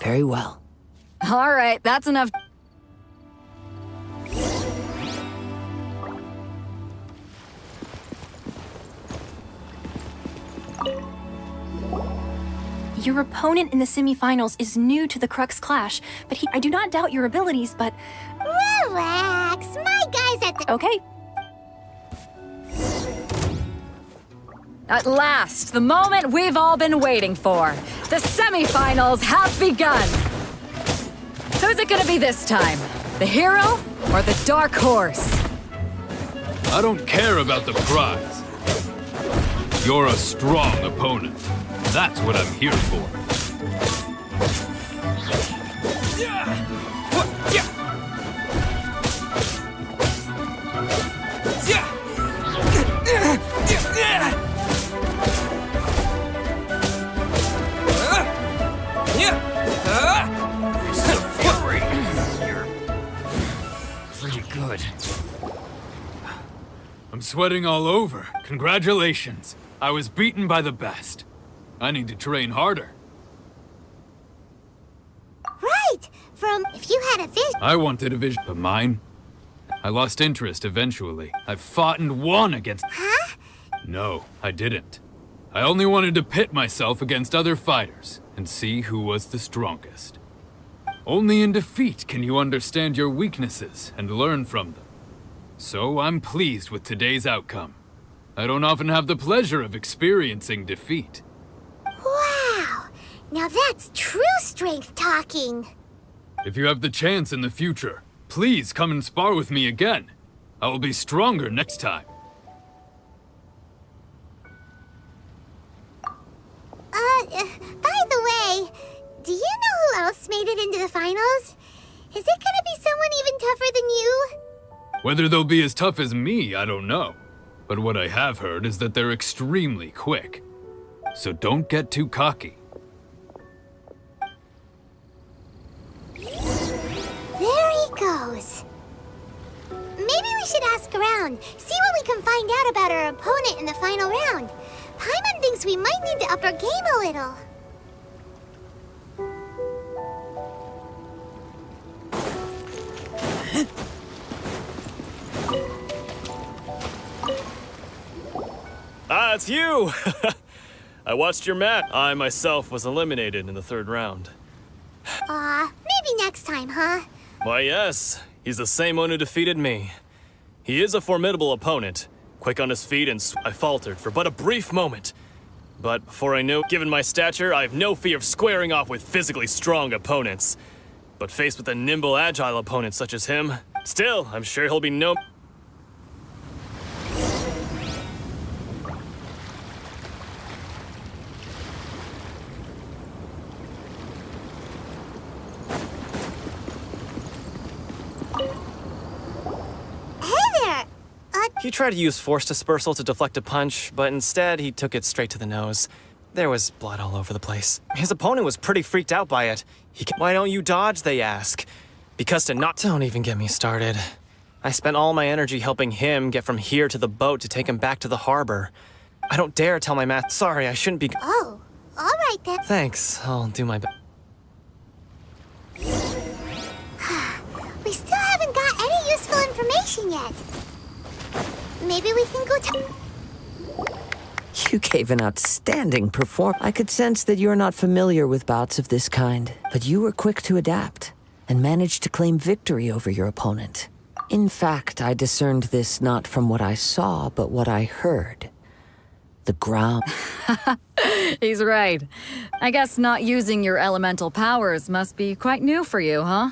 Very well. All right, that's enough. Your opponent in the semifinals is new to the Crux Clash, but I do not doubt your abilities, but... Relax, my guy's at the... Okay. At last, the moment we've all been waiting for. The semifinals have begun. Who's it gonna be this time? The hero or the dark horse? I don't care about the prize. You're a strong opponent. That's what I'm here for. Pretty good. I'm sweating all over. Congratulations. I was beaten by the best. I need to train harder. Right! If you had a vision... I wanted a vision, but mine? I lost interest eventually. I fought and won against... Huh? No, I didn't. I only wanted to pit myself against other fighters and see who was the strongest. Only in defeat can you understand your weaknesses and learn from them. So I'm pleased with today's outcome. I don't often have the pleasure of experiencing defeat. Wow! Now that's true strength talking. If you have the chance in the future, please come and spar with me again. I will be stronger next time. By the way, do you know who else made it into the finals? Is it gonna be someone even tougher than you? Whether they'll be as tough as me, I don't know. But what I have heard is that they're extremely quick. So don't get too cocky. There he goes. Maybe we should ask around, see what we can find out about our opponent in the final round. Paimon thinks we might need to up our game a little. Ah, it's you! I watched your match. I myself was eliminated in the third round. Maybe next time, huh? Why, yes. He's the same one who defeated me. He is a formidable opponent. Quick on his feet and I faltered for but a brief moment. But before I knew, given my stature, I have no fear of squaring off with physically strong opponents. But faced with a nimble, agile opponent such as him, still, I'm sure he'll be no... He tried to use force dispersal to deflect a punch, but instead he took it straight to the nose. There was blood all over the place. His opponent was pretty freaked out by it. Why don't you dodge, they ask. Because to not... Don't even get me started. I spent all my energy helping him get from here to the boat to take him back to the harbor. I don't dare tell my math. Sorry, I shouldn't be... Oh, all right then. Thanks, I'll do my best. We still haven't got any useful information yet. Maybe we can go You gave an outstanding performance. I could sense that you're not familiar with bouts of this kind, but you were quick to adapt and managed to claim victory over your opponent. In fact, I discerned this not from what I saw, but what I heard. The ground... He's right. I guess not using your elemental powers must be quite new for you, huh?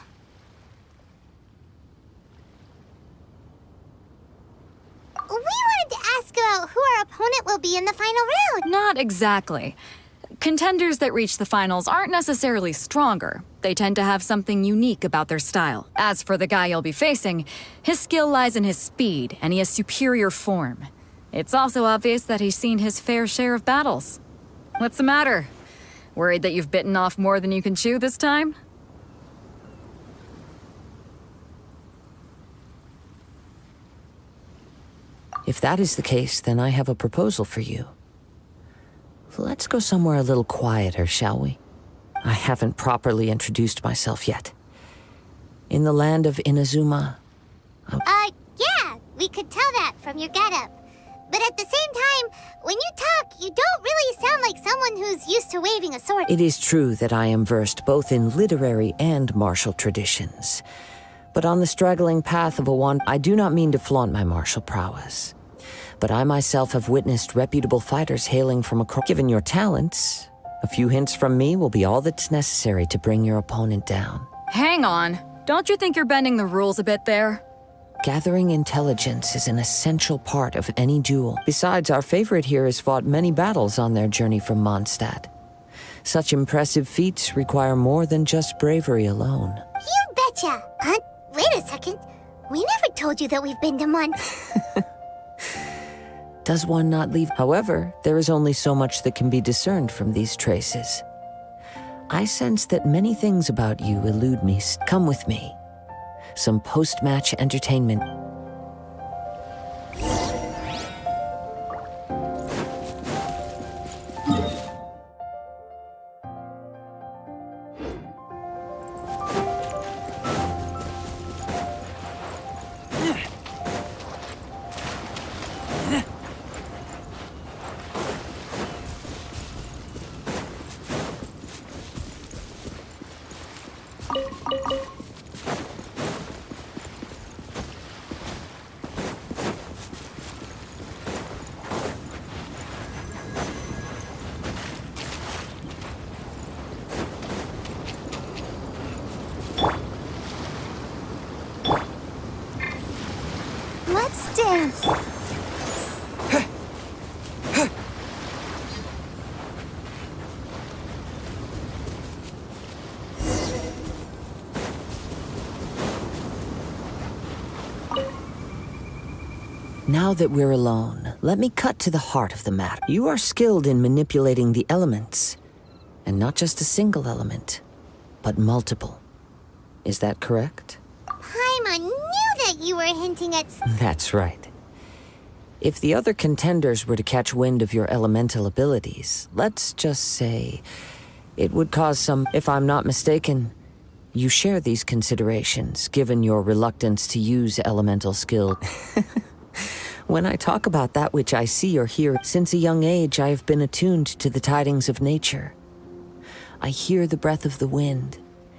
We wanted to ask about who our opponent will be in the final round. Not exactly. Contenders that reach the finals aren't necessarily stronger. They tend to have something unique about their style. As for the guy you'll be facing, his skill lies in his speed, and he has superior form. It's also obvious that he's seen his fair share of battles. What's the matter? Worried that you've bitten off more than you can chew this time? If that is the case, then I have a proposal for you. Let's go somewhere a little quieter, shall we? I haven't properly introduced myself yet. In the land of Inazuma, Yeah, we could tell that from your getup. But at the same time, when you talk, you don't really sound like someone who's used to waving a sword. it is true that I am versed both in literary and martial traditions. But on the straggling path of a wand, I do not mean to flaunt my martial prowess. But I myself have witnessed reputable fighters hailing from across. Given your talents, a few hints from me will be all that's necessary to bring your opponent down. Hang on. Don't you think you're bending the rules a bit there? Gathering intelligence is an essential part of any duel. Besides, our favorite here has fought many battles on their journey from Mondstadt. Such impressive feats require more than just bravery alone. You betcha! Wait a second. We never told you that we've been to Mon. Does one not leave? However, there is only so much that can be discerned from these traces. I sense that many things about you elude me. Come with me. Some post-match entertainment. Let's dance. Now that we're alone, let me cut to the heart of the matter. You are skilled in manipulating the elements, and not just a single element, but multiple. Is that correct? Paimon knew that you were hinting at. That's right. If the other contenders were to catch wind of your elemental abilities, let's just say it would cause some. If I'm not mistaken, you share these considerations, given your reluctance to use elemental skill. When I talk about that which I see or hear, since a young age I have been attuned to the tidings of nature. I hear the breath of the wind,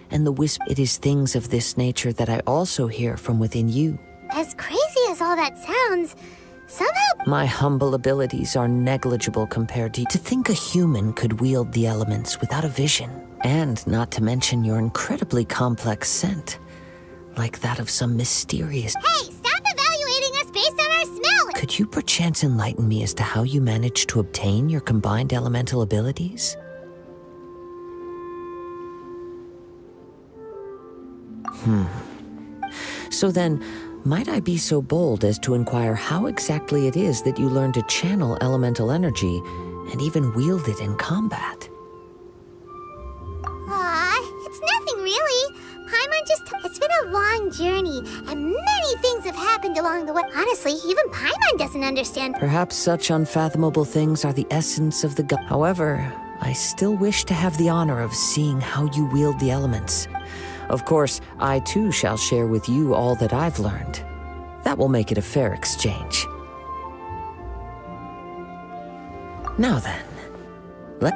and the wisp. It is things of this nature that I also hear from within you. As crazy as all that sounds, somehow. My humble abilities are negligible compared to think a human could wield the elements without a vision. And not to mention your incredibly complex scent, like that of some mysterious. Hey, stop evaluating us based on our smell! Could you perchance enlighten me as to how you managed to obtain your combined elemental abilities? So then, might I be so bold as to inquire how exactly it is that you learned to channel elemental energy and even wield it in combat? It's nothing really. Paimon it's been a long journey, and many things have happened along the way. Honestly, even Paimon doesn't understand. Perhaps such unfathomable things are the essence of the god. However, I still wish to have the honor of seeing how you wield the elements. Of course, I too shall share with you all that I've learned. That will make it a fair exchange. Now then, let...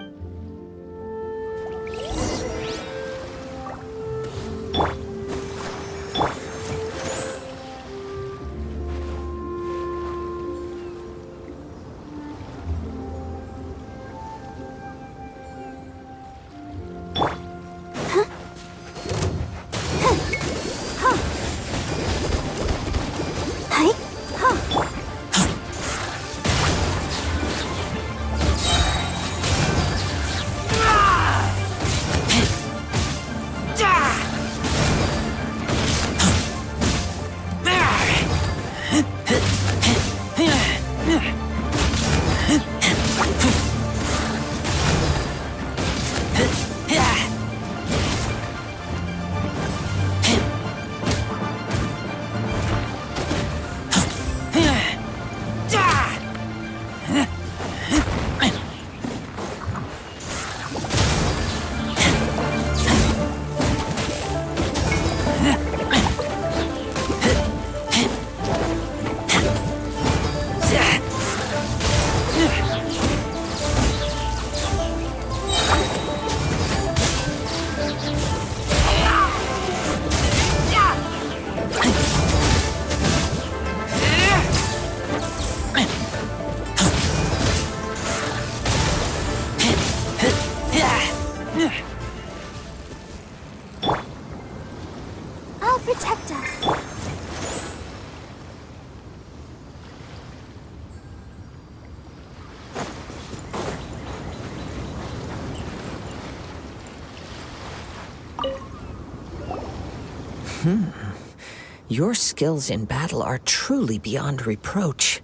Your skills in battle are truly beyond reproach.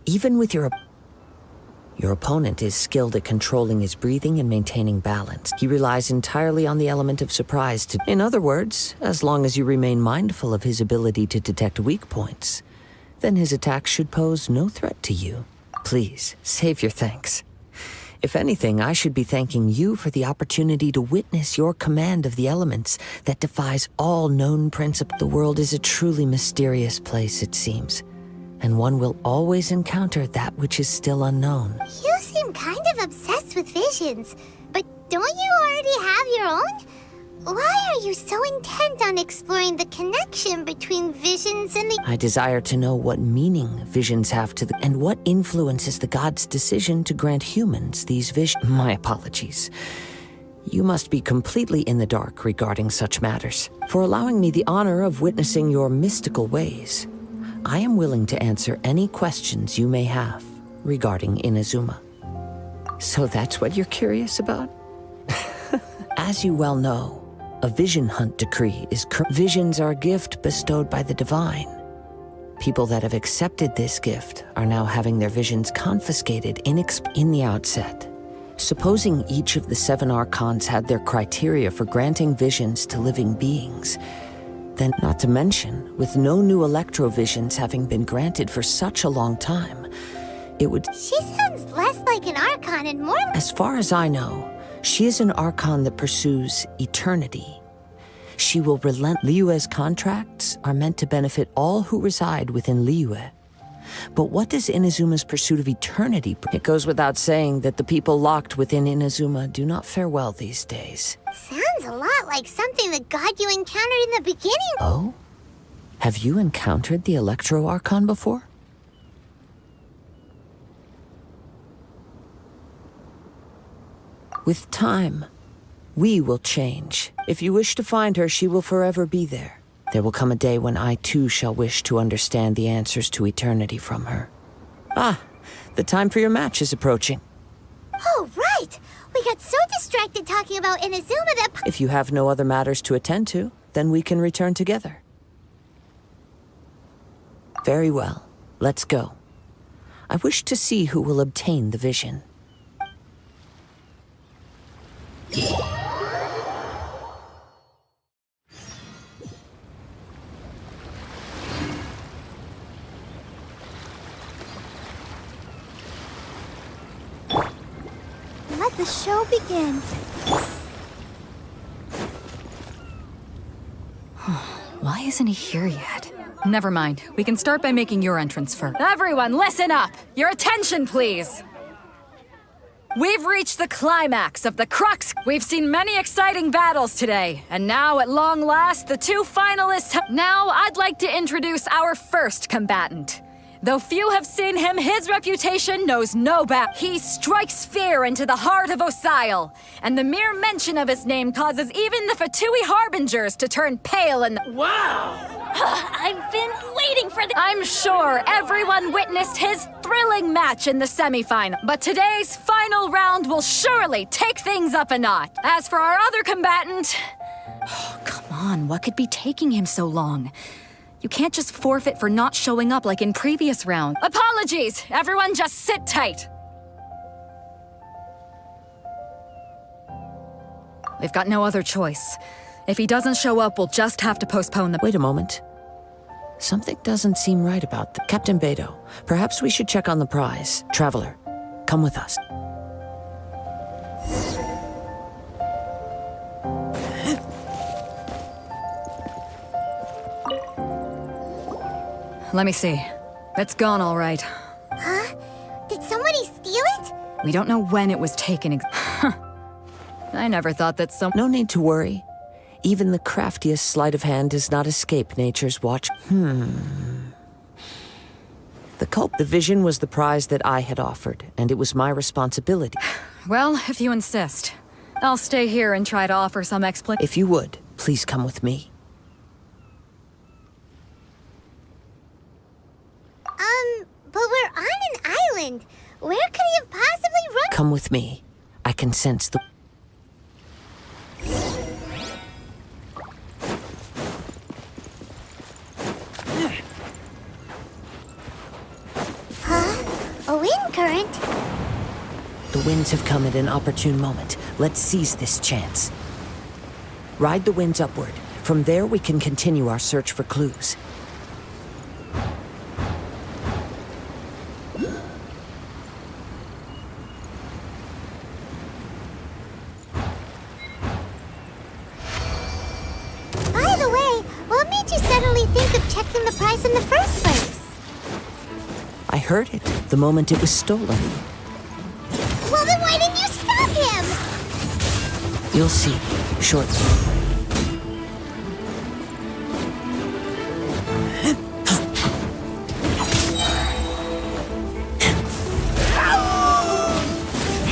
Even with your opponent is skilled at controlling his breathing and maintaining balance. He relies entirely on the element of surprise to... In other words, as long as you remain mindful of his ability to detect weak points, then his attacks should pose no threat to you. Please, save your thanks. If anything, I should be thanking you for the opportunity to witness your command of the elements that defies all known principles. The world is a truly mysterious place, it seems, and one will always encounter that which is still unknown. You seem kind of obsessed with visions, but don't you already have your own? Why are you so intent on exploring the connection between visions and the... I desire to know what meaning visions have to the... and what influences the gods' decision to grant humans these visions. My apologies. You must be completely in the dark regarding such matters. For allowing me the honor of witnessing your mystical ways, I am willing to answer any questions you may have regarding Inazuma. So that's what you're curious about? As you well know, a vision hunt decree is visions are a gift bestowed by the divine. People that have accepted this gift are now having their visions confiscated in the outset. Supposing each of the 7 archons had their criteria for granting visions to living beings, then not to mention, with no new electrovisions having been granted for such a long time, it would... She sounds less like an Archon and more... As far as I know, she is an Archon that pursues eternity. She will relent. Liyue's contracts are meant to benefit all who reside within Liyue. But what does Inazuma's pursuit of eternity bring? It goes without saying that the people locked within Inazuma do not fare well these days. Sounds a lot like something the god you encountered in the beginning. Oh? Have you encountered the Electro Archon before? With time, we will change. If you wish to find her, she will forever be there. There will come a day when I too shall wish to understand the answers to eternity from her. Ah, the time for your match is approaching. Oh, right! We got so distracted talking about Inazuma that... If you have no other matters to attend to, then we can return together. Very well, let's go. I wish to see who will obtain the vision. Let the show begin. Why isn't he here yet? Never mind. We can start by making your entrance first. Everyone, listen up! Your attention, please! We've reached the climax of the Crux. We've seen many exciting battles today, and now, at long last, the 2 finalists Now, I'd like to introduce our first combatant. Though few have seen him, his reputation knows no bounds. He strikes fear into the heart of Osile, and the mere mention of his name causes even the Fatui Harbingers to turn pale and... Wow! I've been waiting for this. I'm sure everyone witnessed his thrilling match in the semifinal, but today's final round will surely take things up a notch. As for our other combatant... Oh, come on, what could be taking him so long? You can't just forfeit for not showing up like in previous rounds. Apologies! Everyone just sit tight! We've got no other choice. If he doesn't show up, we'll just have to postpone the... Wait a moment. Something doesn't seem right about that. Captain Beidou, perhaps we should check on the prize. Traveler, come with us. Let me see. It's gone all right. Huh? Did somebody steal it? We don't know when it was taken. I never thought that No need to worry. Even the craftiest sleight of hand does not escape nature's watch. The vision was the prize that I had offered, and it was my responsibility. Well, if you insist. I'll stay here and try to offer some explanation. If you would, please come with me. But we're on an island. Where could he have possibly run? Come with me. I can sense the... winds have come at an opportune moment. Let's seize this chance. Ride the winds upward. From there, we can continue our search for clues. By the way, what made you suddenly think of checking the price in the first place? I heard it the moment it was stolen. Well, then why didn't you stop him? You'll see shortly.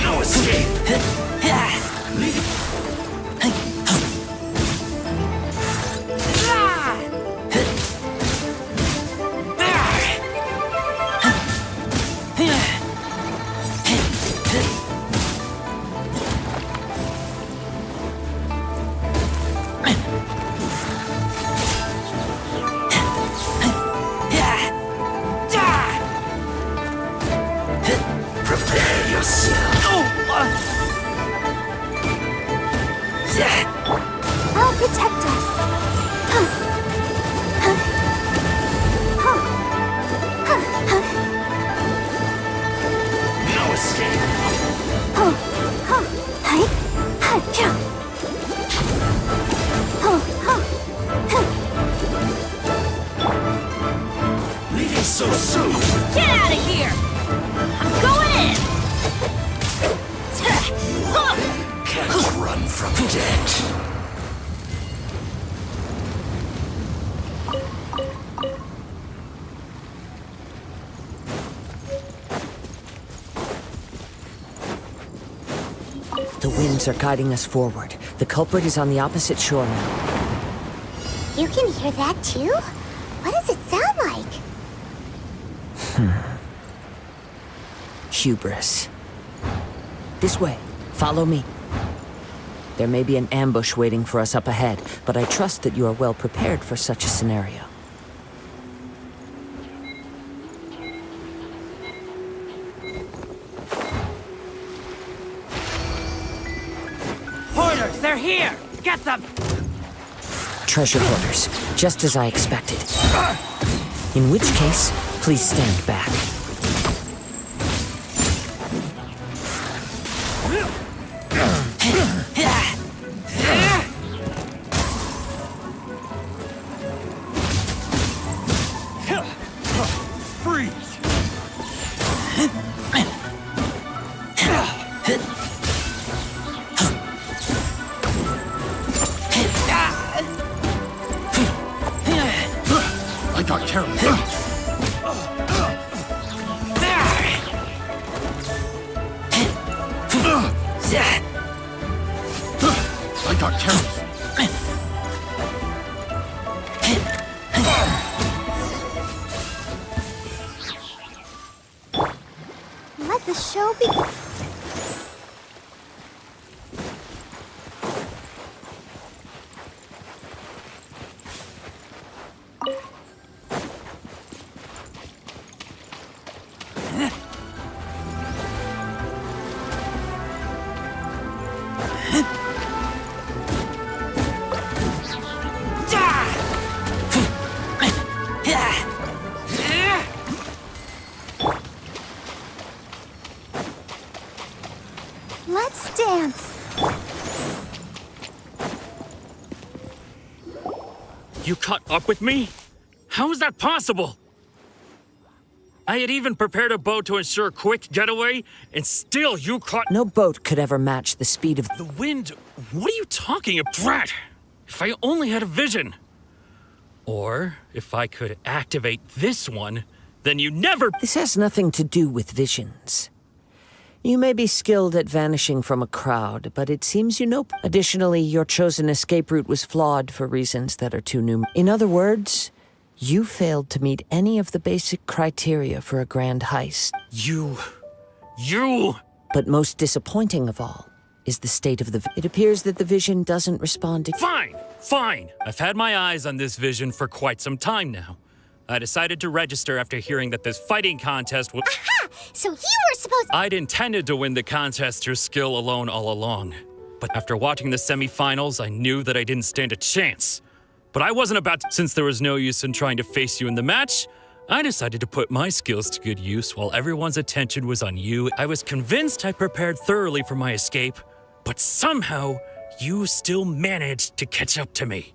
No escape! Prepare yourself. I'll protect us. No escape. Leaving so soon. Get out of here! I'm going in! Can't run from death. The winds are guiding us forward. The culprit is on the opposite shore now. You can hear that too? What does it sound like? Hubris. This way. Follow me. There may be an ambush waiting for us up ahead, but I trust that you are well prepared for such a scenario. Hoarders, they're here! Get them! Treasure hoarders, just as I expected. In which case, please stand back. Freeze! I got careless. I got careless. Let the show begin. Let's dance. You caught up with me? How is that possible? I had even prepared a boat to ensure a quick getaway, and still you caught— No boat could ever match the speed of The wind? What are you talking about? Drat! If I only had a vision. Or, if I could activate this one, then you never— This has nothing to do with visions. You may be skilled at vanishing from a crowd, but it seems you know. Additionally, your chosen escape route was flawed for reasons that are too numerous. In other words, you failed to meet any of the basic criteria for a grand heist. You... But most disappointing of all is the state of the... It appears that the vision doesn't respond to... Fine! I've had my eyes on this vision for quite some time now. I decided to register after hearing that this fighting contest was. Aha! So you were supposed. I'd intended to win the contest through skill alone all along. But after watching the semifinals, I knew that I didn't stand a chance. But I wasn't about to. Since there was no use in trying to face you in the match, I decided to put my skills to good use while everyone's attention was on you. I was convinced I prepared thoroughly for my escape, but somehow you still managed to catch up to me.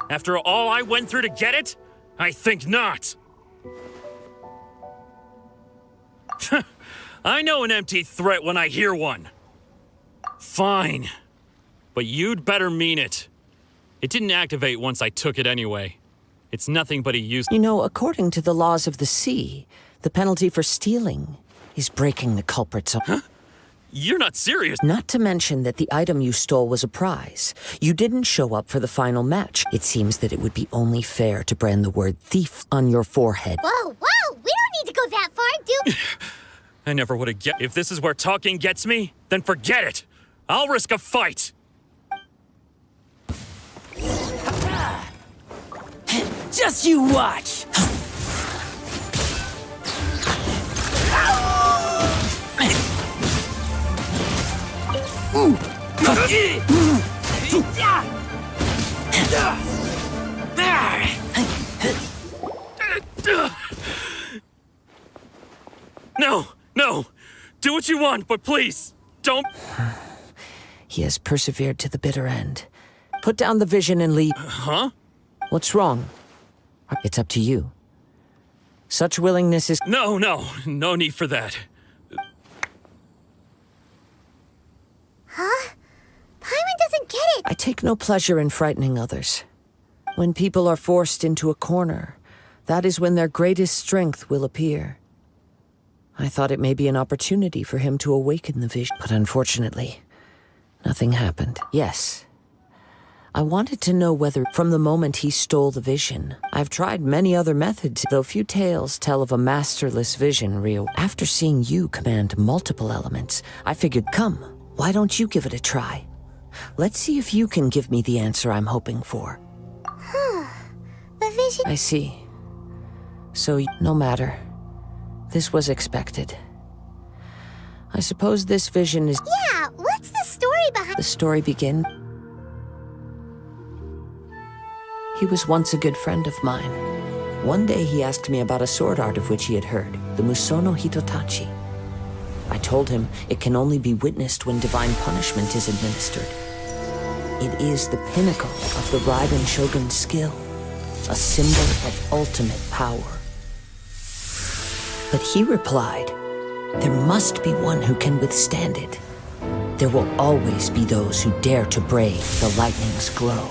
After all I went through to get it? I think not. I know an empty threat when I hear one. Fine. But you'd better mean it. It didn't activate once I took it anyway. It's nothing but a use. You know, according to the laws of the sea, the penalty for stealing is breaking the culprit's. You're not serious. Not to mention that the item you stole was a prize. You didn't show up for the final match. It seems that it would be only fair to brand the word thief on your forehead. Whoa, whoa! We don't need to go that far, do. I never would have get. If this is where talking gets me, then forget it. I'll risk a fight. Just you watch! No, no. Do what you want, but please, don't. He has persevered to the bitter end. Put down the vision and leave. Huh? What's wrong? It's up to you. Such willingness is... No need for that. Huh? Paimon doesn't get it. I take no pleasure in frightening others. When people are forced into a corner, that is when their greatest strength will appear. I thought it may be an opportunity for him to awaken the vision, but unfortunately, nothing happened. Yes, I wanted to know whether, from the moment he stole the vision, I've tried many other methods, though few tales tell of a masterless vision real. After seeing you command multiple elements, I figured, come, why don't you give it a try? Let's see if you can give me the answer I'm hoping for. The vision. I see. So, no matter. This was expected. I suppose this vision is... Yeah, what's the story behind... The story begin. He was once a good friend of mine. One day he asked me about a sword art of which he had heard, the Musono Hitotachi. I told him it can only be witnessed when divine punishment is administered. It is the pinnacle of the Raiden Shogun's skill, a symbol of ultimate power. But he replied, there must be one who can withstand it. There will always be those who dare to brave the lightning's glow.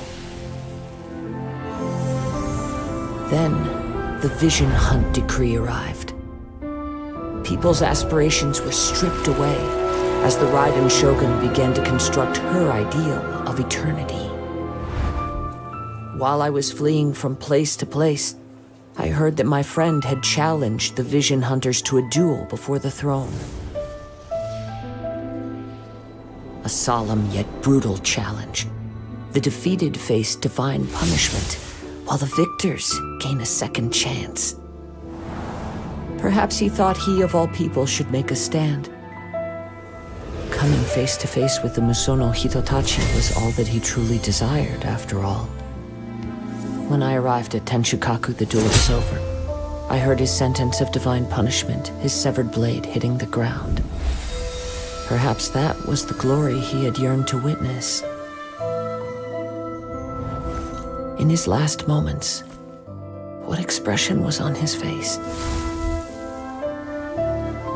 Then, the Vision Hunt decree arrived. People's aspirations were stripped away as the Raiden Shogun began to construct her ideal of eternity. While I was fleeing from place to place, I heard that my friend had challenged the Vision Hunters to a duel before the throne. A solemn yet brutal challenge. The defeated face divine punishment, while the victors gain a second chance. Perhaps he thought he of all people should make a stand. Coming face to face with the Musono Hitotachi was all that he truly desired, after all. When I arrived at Tenshukaku, the duel was over. I heard his sentence of divine punishment, his severed blade hitting the ground. Perhaps that was the glory he had yearned to witness. In his last moments, what expression was on his face?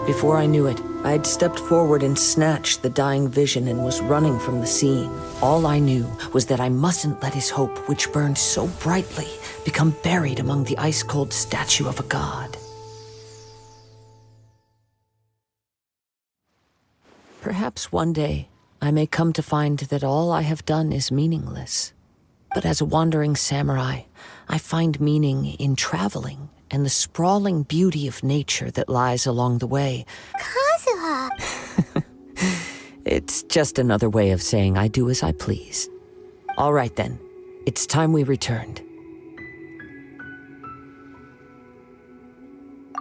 Before I knew it, I had stepped forward and snatched the dying vision and was running from the scene. All I knew was that I mustn't let his hope, which burned so brightly, become buried among the ice-cold statue of a god. Perhaps one day, I may come to find that all I have done is meaningless. But as a wandering samurai, I find meaning in traveling and the sprawling beauty of nature that lies along the way. Kazuha! It's just another way of saying I do as I please. All right then, it's time we returned.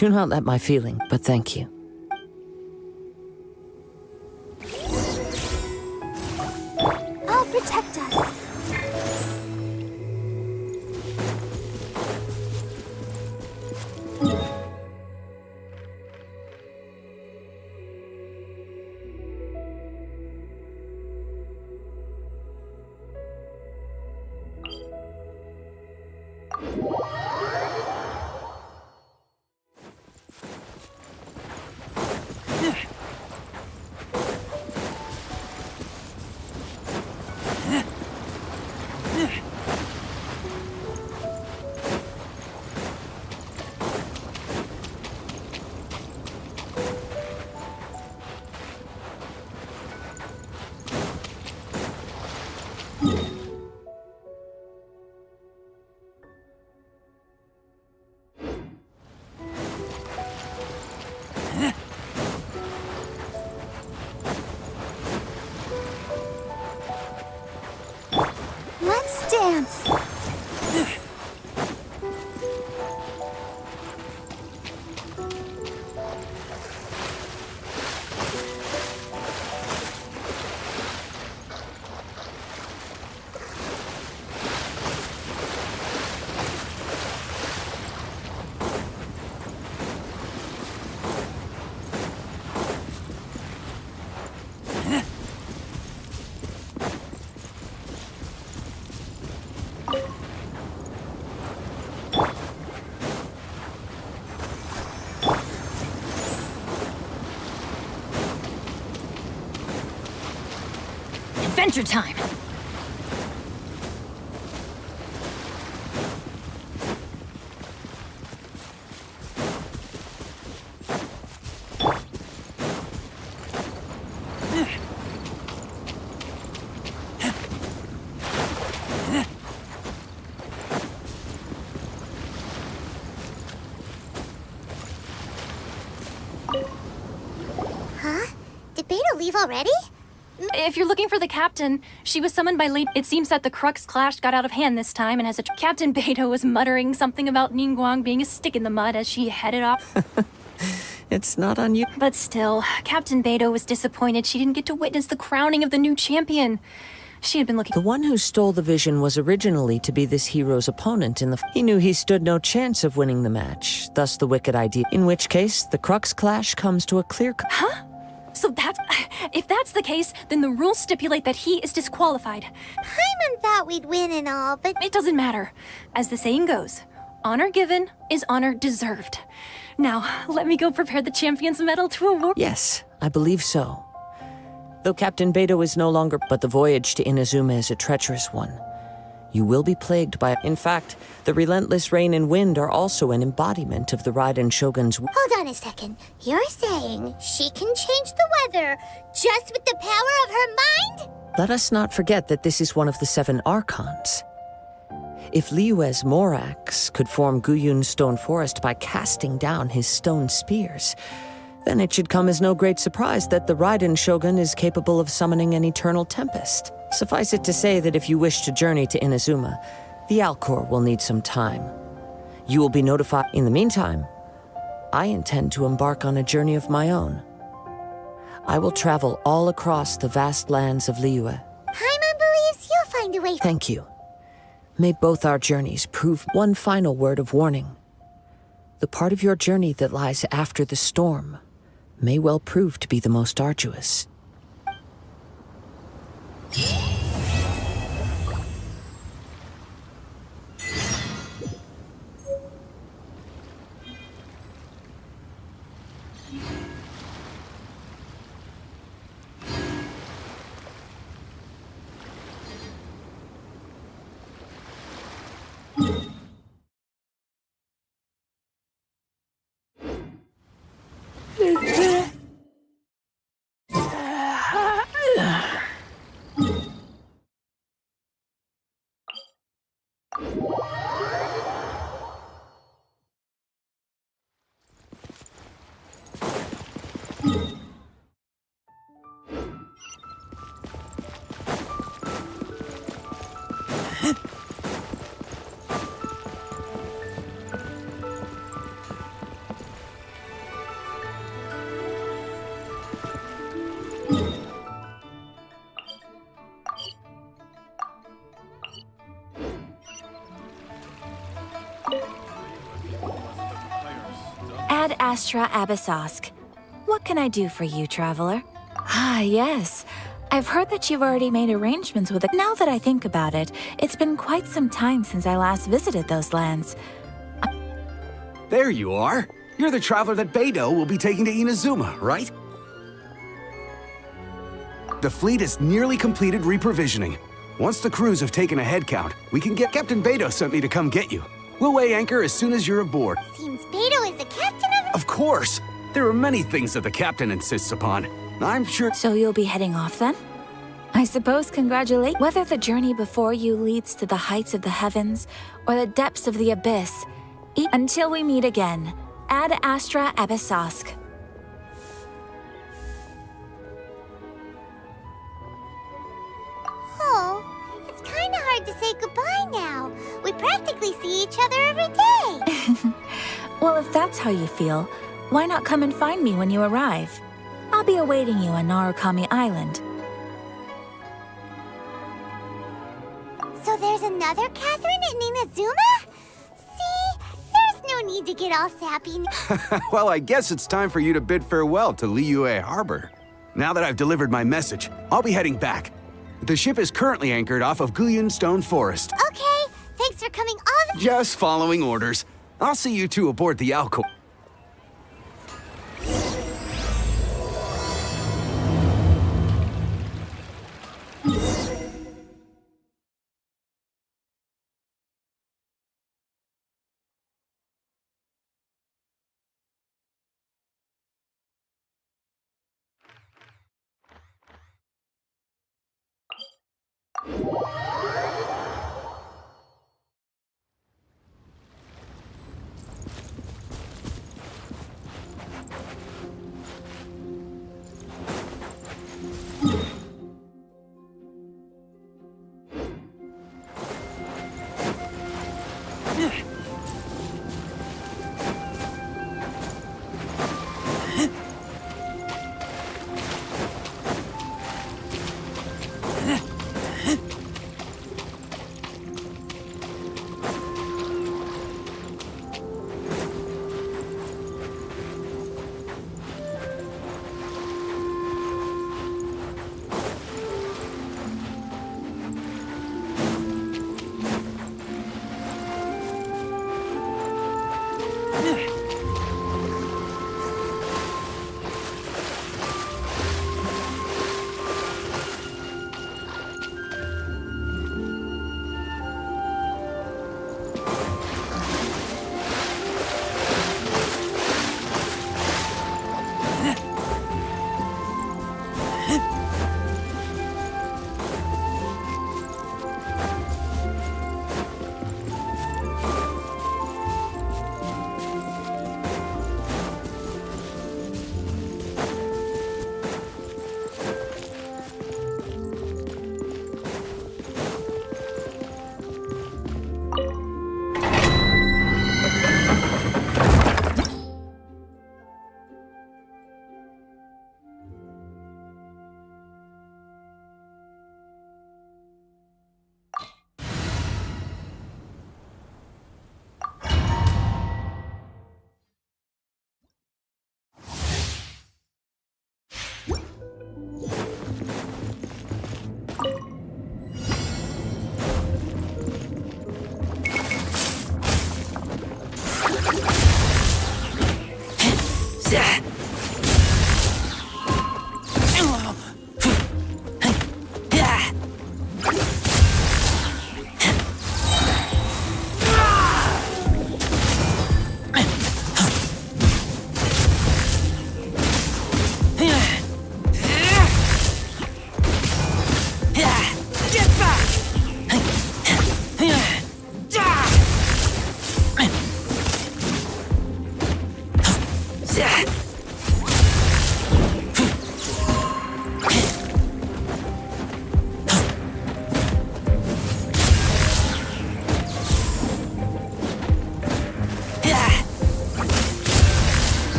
Do not let my feeling, but thank you. I'll protect us. Let's dance. Adventure time! Huh? Did Beta leave already? If you're looking for the captain, she was summoned by Lady. It seems that the Crux Clash got out of hand this time, and as Captain Beto was muttering something about Ningguang being a stick in the mud as she headed off. It's not on you. But still, Captain Beto was disappointed she didn't get to witness the crowning of the new champion. She had been looking. The one who stole the vision was originally to be this hero's opponent in the... He knew he stood no chance of winning the match, thus the wicked idea. In which case, the Crux Clash comes to a clear... Huh? So if that's the case, then the rules stipulate that he is disqualified. Paimon thought we'd win and all, but It doesn't matter. As the saying goes, honor given is honor deserved. Now, let me go prepare the champion's medal to award. Yes, I believe so. Though Captain Beto is no longer... But the voyage to Inazuma is a treacherous one. You will be plagued by... In fact, the relentless rain and wind are also an embodiment of the Raiden Shogun's... hold on a second. You're saying she can change the weather just with the power of her mind? Let us not forget that this is one of the 7 Archons. If Liyue's Morax could form Guyun's stone forest by casting down his stone spears, then it should come as no great surprise that the Raiden Shogun is capable of summoning an eternal tempest. Suffice it to say that if you wish to journey to Inazuma, the Alcor will need some time. You will be notified. In the meantime, I intend to embark on a journey of my own. I will travel all across the vast lands of Liyue. Paimon believes you'll find a way. Thank you. May both our journeys prove... One final word of warning. The part of your journey that lies after the storm may well prove to be the most arduous. Astra Abyssosque. What can I do for you, traveler? Ah, yes. I've heard that you've already made arrangements with it. Now that I think about it, it's been quite some time since I last visited those lands. There you are. You're the traveler that Beidou will be taking to Inazuma, right? The fleet is nearly completed reprovisioning. Once the crews have taken a head count, we can get... Captain Beidou sent me to come get you. We'll weigh anchor as soon as you're aboard. Seems Beidou is the captain of... Of course! There are many things that the captain insists upon. I'm sure... So you'll be heading off then? I suppose congratulate. Whether the journey before you leads to the heights of the heavens or the depths of the abyss, until we meet again, Ad Astra Abyssosque. Oh, it's kind of hard to say goodbye now. We practically see each other every day. Well, if that's how you feel, why not come and find me when you arrive? I'll be awaiting you on Narukami Island. So there's another Catherine in Inazuma? See? There's no need to get all sappy. Well, I guess it's time for you to bid farewell to Liyue Harbor. Now that I've delivered my message, I'll be heading back. The ship is currently anchored off of Guyan Stone Forest. Okay, thanks for coming all the... Just following orders. I'll see you two aboard the Alco.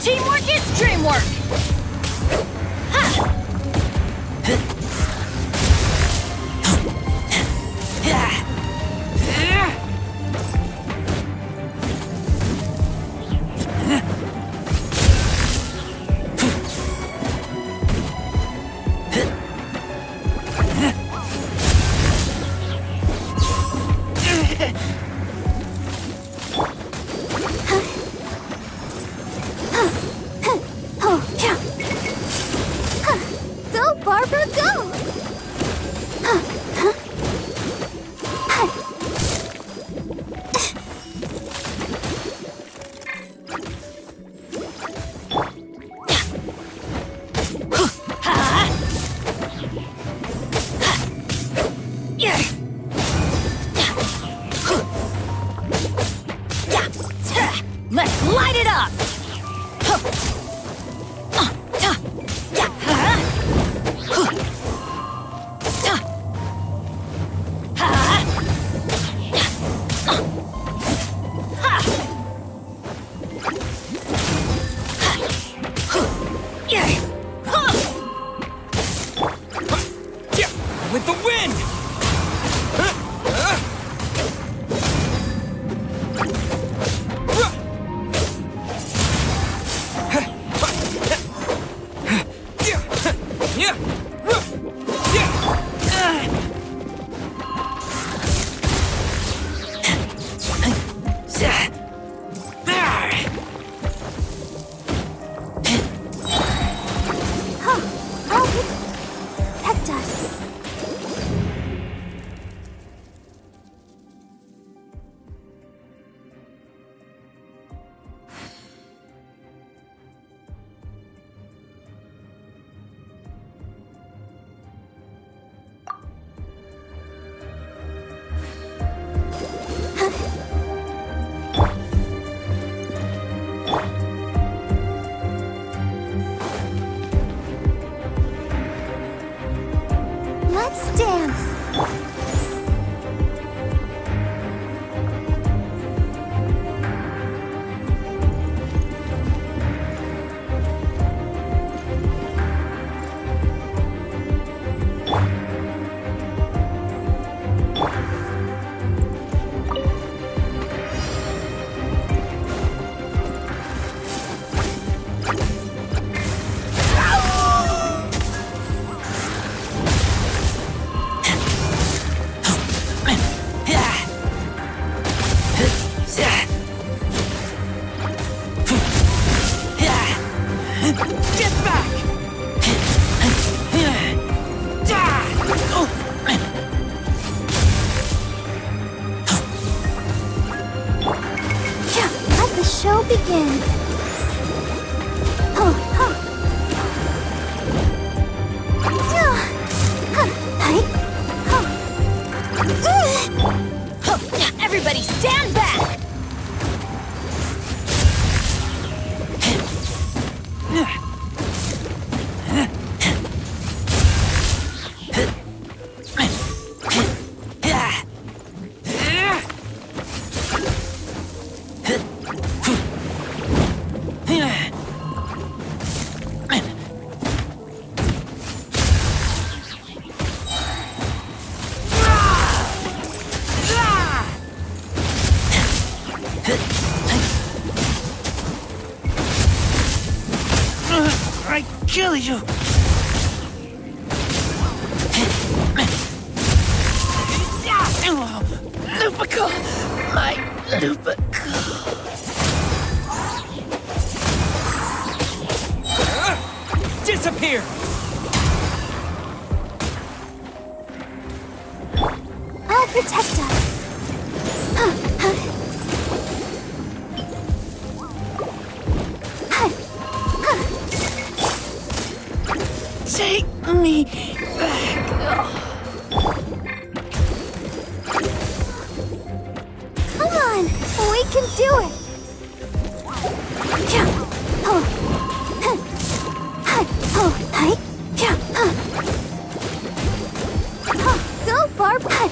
Teamwork is dreamwork! Go, Barbara, go! Let's light it up! With the wind! Protect us. Let's dance. Get back! Yeah, let the show begin. Oh, huh. Yeah. Huh. Hi. Huh. Everybody stand back! I kill you! Lupico! My Lupico! Disappear! I'll protect us. Take me back. Come on, we can do it. Yeah. Oh. Huh. Hi. Oh. Hi. Yeah. Oh, go, Barb. Hi.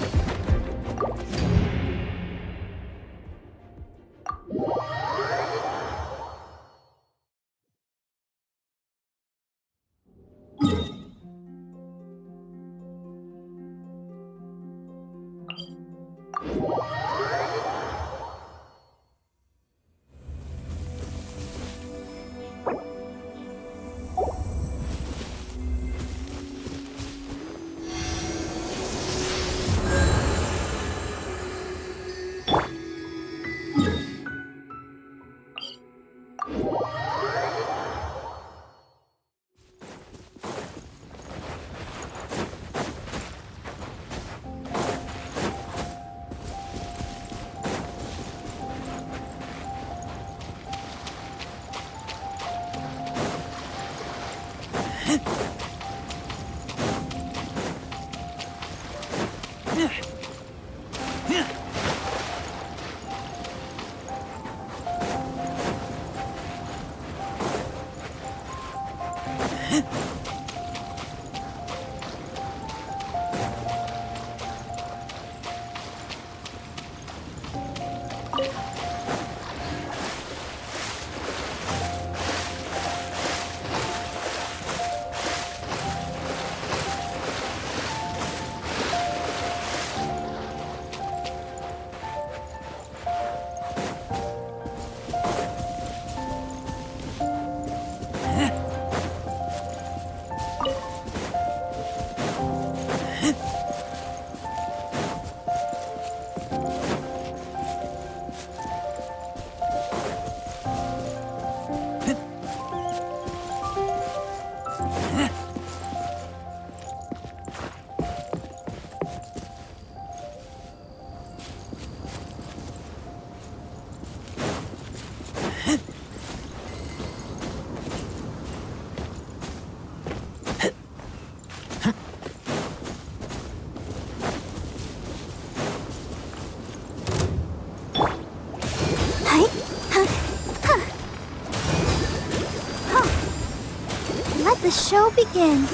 Let the show begin.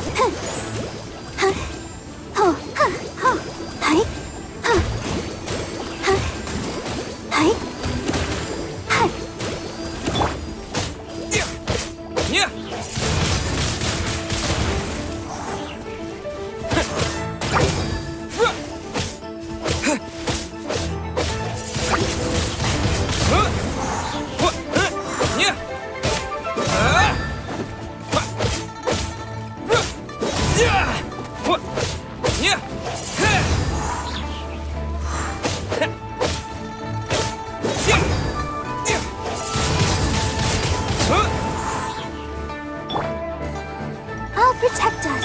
I'll protect us.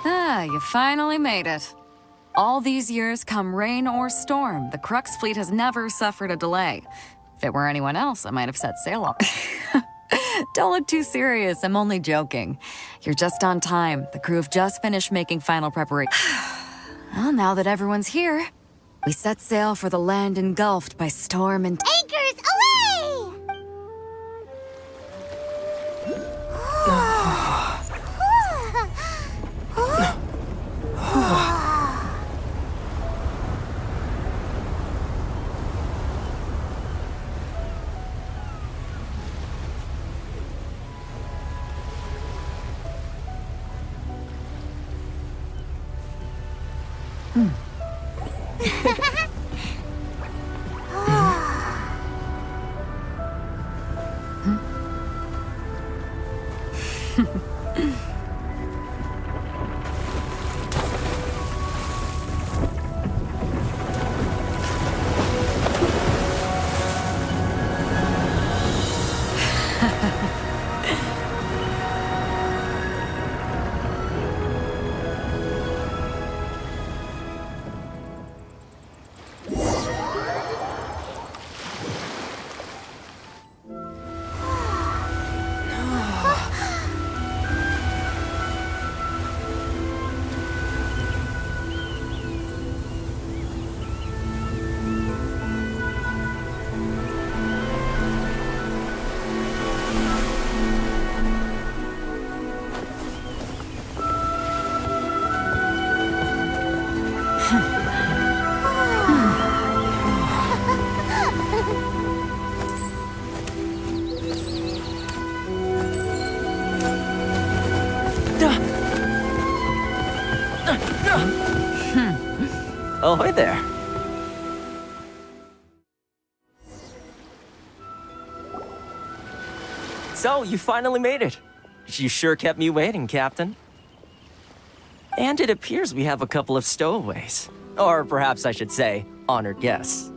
Ah, you finally made it. All these years, come rain or storm, the Crux fleet has never suffered a delay. If it were anyone else, I might have set sail on. Don't look too serious, I'm only joking. You're just on time. The crew have just finished making final preparations. Well, now that everyone's here, we set sail for the land engulfed by storm and... Anchors away! Ahoy there. So, you finally made it. You sure kept me waiting, Captain. And it appears we have a couple of stowaways. Or perhaps I should say, honored guests.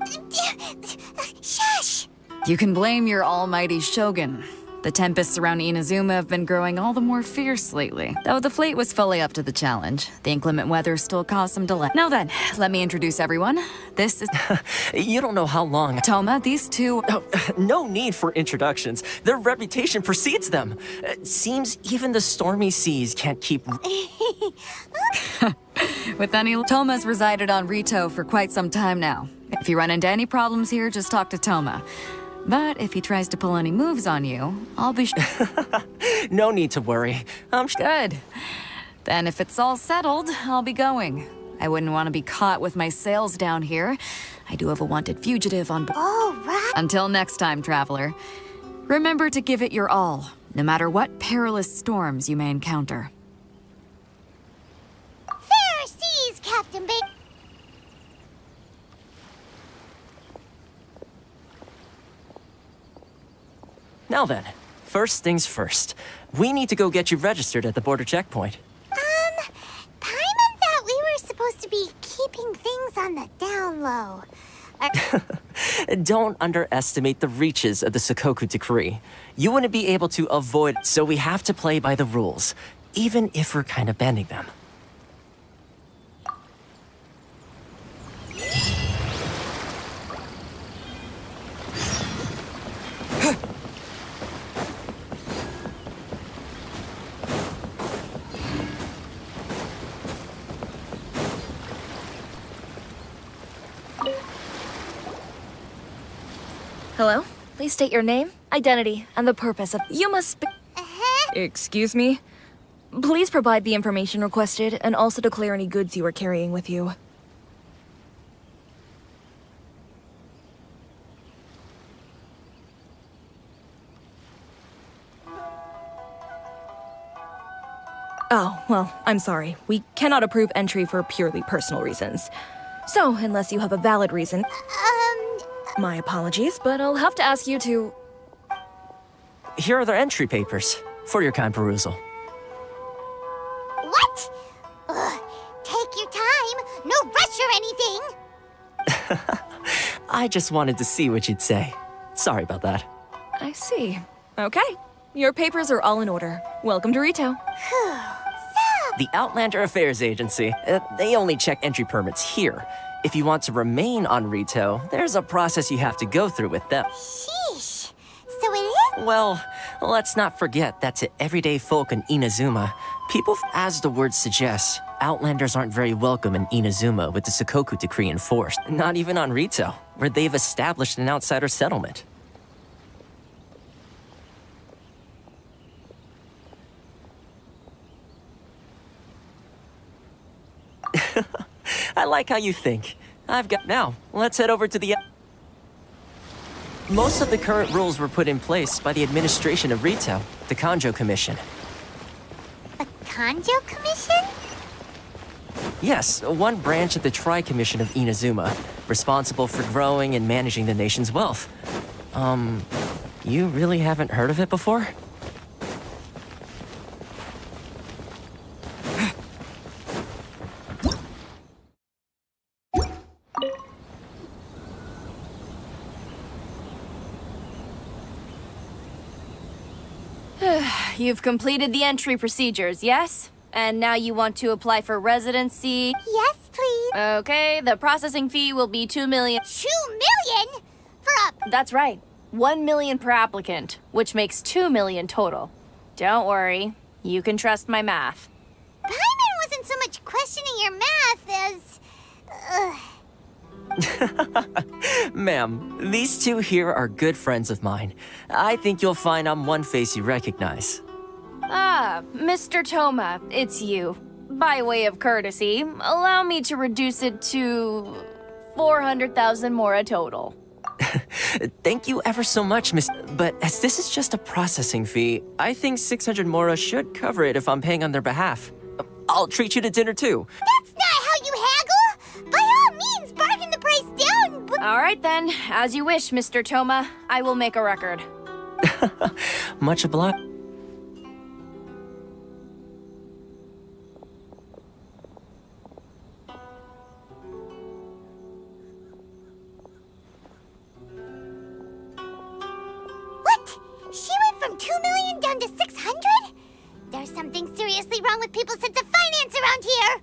Shush! You can blame your almighty shogun. The tempests around Inazuma have been growing all the more fierce lately. Though the fleet was fully up to the challenge, the inclement weather still caused some delay. Now then, let me introduce everyone. This is... You don't know how long... Toma, these two... Oh, no need for introductions. Their reputation precedes them. Seems even the stormy seas can't keep... With any... Toma's resided on Rito for quite some time now. If you run into any problems here, just talk to Toma. But if he tries to pull any moves on you, I'll be No need to worry. I'm good. Then if it's all settled, I'll be going. I wouldn't want to be caught with my sails down here. I do have a wanted fugitive on board. All right. Until next time, traveler. Remember to give it your all, no matter what perilous storms you may encounter. Fair seas, Captain Bait. Now then, first things first. We need to go get you registered at the border checkpoint. Paimon thought we were supposed to be keeping things on the down low. Don't underestimate the reaches of the Sakoku Decree. You wouldn't be able to avoid, so we have to play by the rules, even if we're kind of bending them. Hello? Please state your name, identity, and the purpose of... You must be... Excuse me? Please provide the information requested, and also declare any goods you are carrying with you. Oh, well, I'm sorry. We cannot approve entry for purely personal reasons. So, unless you have a valid reason... My apologies, but I'll have to ask you to... Here are their entry papers, for your kind perusal. What? Ugh, take your time. No rush or anything. I just wanted to see what you'd say. Sorry about that. I see. Okay. Your papers are all in order. Welcome to Rito. The Outlander Affairs Agency. They only check entry permits here. If you want to remain on Rito, there's a process you have to go through with them. Sheesh. So it is? Well, let's not forget that to everyday folk in Inazuma, people, as the word suggests, Outlanders aren't very welcome in Inazuma with the Sakoku Decree enforced. Not even on Rito, where they've established an outsider settlement. I like how you think. Now, let's head over to the... Most of the current rules were put in place by the administration of Rito, the Kanjo Commission. The Kanjo Commission? Yes, one branch of the Tri-Commission of Inazuma, responsible for growing and managing the nation's wealth. You really haven't heard of it before? You've completed the entry procedures, yes? And now you want to apply for residency? Yes, please. Okay, the processing fee will be 2 million. 2 million? For a... That's right. 1 million per applicant, which makes 2 million total. Don't worry, you can trust my math. Paimon wasn't so much questioning your math as... Ma'am, these two here are good friends of mine. I think you'll find I'm one face you recognize. Ah, Mr. Toma, it's you. By way of courtesy, allow me to reduce it to 400,000 mora total. Thank you ever so much, Miss. But as this is just a processing fee, I think 600 mora should cover it if I'm paying on their behalf. I'll treat you to dinner too. That's not how you haggle! By all All right then, as you wish, Mr. Toma. I will make a record. Much obliged. What? She went from 2 million down to 600? There's something seriously wrong with people's sense of finance around here!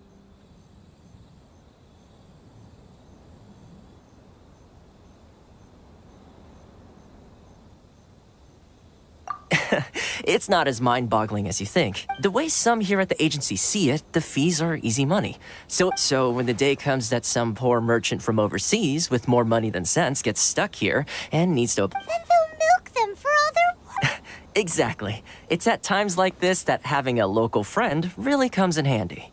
It's not as mind-boggling as you think. The way some here at the agency see it, the fees are easy money. So when the day comes that some poor merchant from overseas with more money than sense gets stuck here and needs to... Then they'll milk them for all their... Exactly. It's at times like this that having a local friend really comes in handy.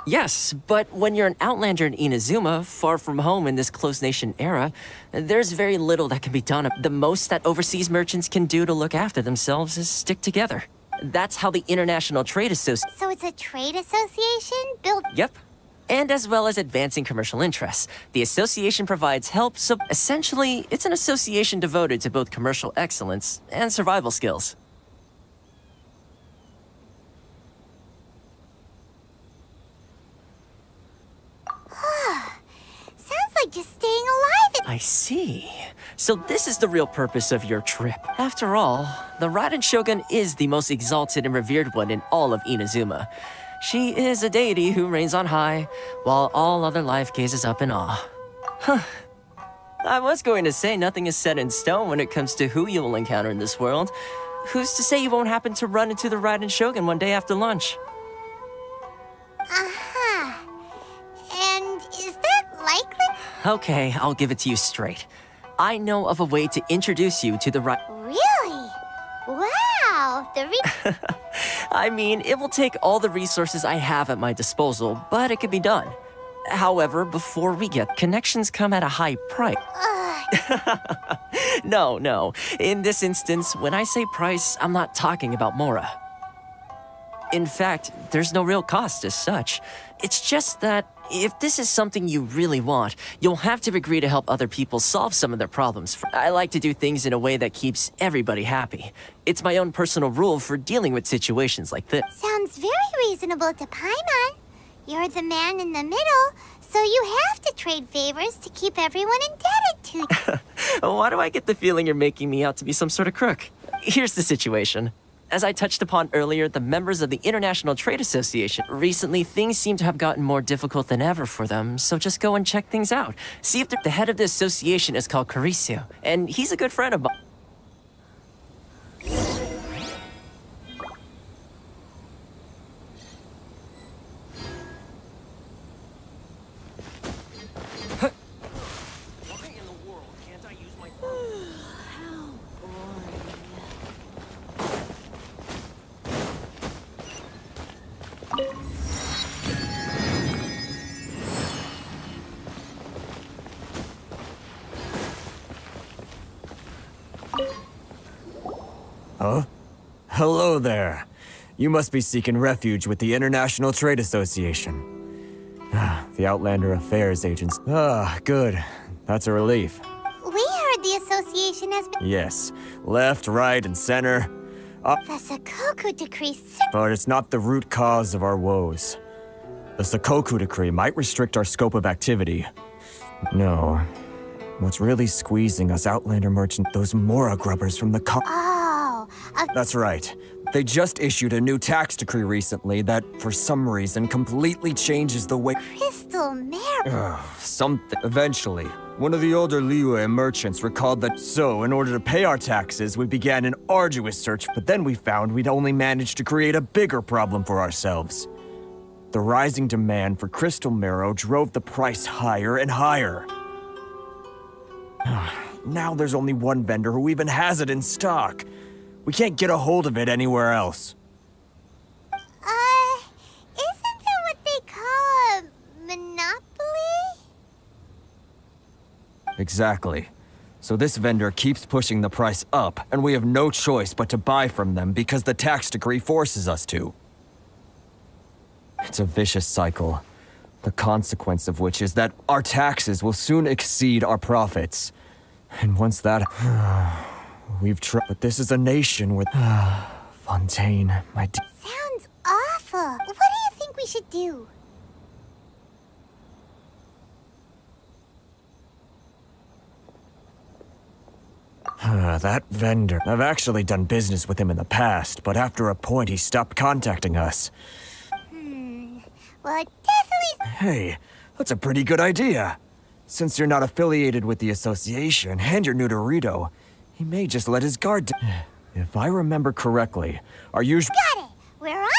Yes, but when you're an outlander in Inazuma, far from home in this closed nation era, there's very little that can be done. The most that overseas merchants can do to look after themselves is stick together. That's how the International Trade Association... So it's a trade association built... Yep. And as well as advancing commercial interests. The association provides help, so essentially, it's an association devoted to both commercial excellence and survival skills. Sounds like just staying alive. I see. So this is the real purpose of your trip. After all, the Raiden Shogun is the most exalted and revered one in all of Inazuma. She is a deity who reigns on high, while all other life gazes up in awe. Huh. I was going to say nothing is set in stone when it comes to who you will encounter in this world. Who's to say you won't happen to run into the Raiden Shogun one day after lunch? Uh-huh. And is that likely? Okay, I'll give it to you straight. I know of a way to introduce you to the Really? Wow, I mean, it will take all the resources I have at my disposal, but it can be done. However, before we get connections come at a high price. No. In this instance, when I say price, I'm not talking about Mora. In fact, there's no real cost as such. It's just that if this is something you really want, you'll have to agree to help other people solve some of their problems. I like to do things in a way that keeps everybody happy. It's my own personal rule for dealing with situations like this. Sounds very reasonable to Paimon. You're the man in the middle, so you have to trade favors to keep everyone indebted to you. Why do I get the feeling you're making me out to be some sort of crook? Here's the situation. As I touched upon earlier, the members of the International Trade Association, recently things seem to have gotten more difficult than ever for them, so just go and check things out. See if the head of the association is called Caricio, and he's a good friend of mine. Huh? Hello there. You must be seeking refuge with the International Trade Association. The Outlander Affairs agents. Good. That's a relief. We heard the association has been... Yes. Left, right, and center. The Sakoku Decree... But it's not the root cause of our woes. The Sakoku Decree might restrict our scope of activity. No. What's really squeezing us Outlander merchants, those Mora grubbers from the That's right. They just issued a new tax decree recently that, for some reason, completely changes the way— Crystal Mare... Something. Eventually, one of the older Liyue merchants recalled that, so, in order to pay our taxes, we began an arduous search, but then we found we'd only managed to create a bigger problem for ourselves. The rising demand for crystal marrow drove the price higher and higher. Now there's only one vendor who even has it in stock. We can't get a hold of it anywhere else. Isn't that what they call a monopoly? Exactly. So this vendor keeps pushing the price up, and we have no choice but to buy from them because the tax decree forces us to. It's a vicious cycle. The consequence of which is that our taxes will soon exceed our profits. And once that... we've tried... But this is a nation with... Fontaine, Sounds awful. What do you think we should do? That vendor. I've actually done business with him in the past, but after a point he stopped contacting us. Well, it definitely... Hey, that's a pretty good idea. Since you're not affiliated with the association and you're new to Rito, he may just let his guard down. If I remember correctly, our usual... Got it! We're on?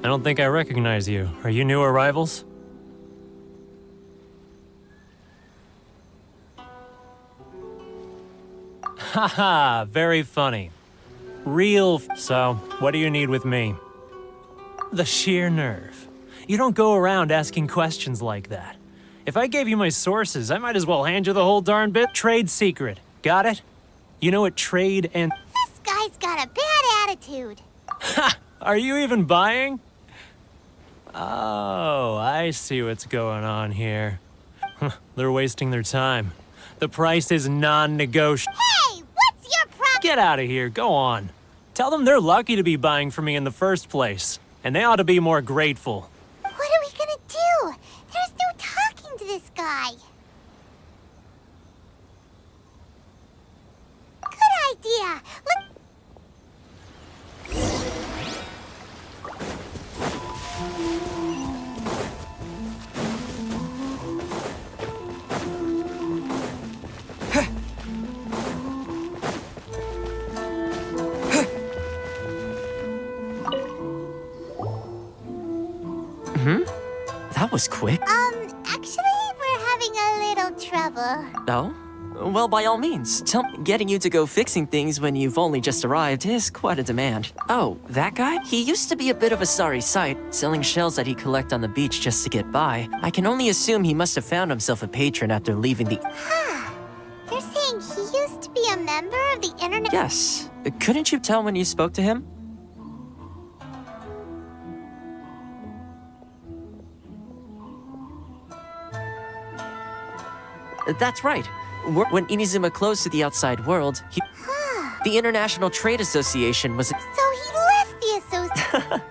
I don't think I recognize you. Are you new arrivals? Haha, very funny. So, what do you need with me? The sheer nerve. You don't go around asking questions like that. If I gave you my sources, I might as well hand you the whole darn bit. Trade secret. Got it? You know what trade and... This guy's got a bad attitude. Ha! Are you even buying? Oh, I see what's going on here. They're wasting their time. The price is non-negotiable. Hey, what's your problem? Get out of here, go on. Tell them they're lucky to be buying from me in the first place, and they ought to be more grateful. What are we gonna do? There's no talking to this guy. Good idea. That was quick. Actually, we're having a little trouble. Oh? Well, by all means, getting you to go fixing things when you've only just arrived is quite a demand. Oh, that guy? He used to be a bit of a sorry sight, selling shells that he'd collect on the beach just to get by. I can only assume he must have found himself a patron after leaving the... You're saying he used to be a member of the internet? Yes. Couldn't you tell when you spoke to him? That's right. When Inazuma closed to the outside world, the International Trade Association was... So he left the association.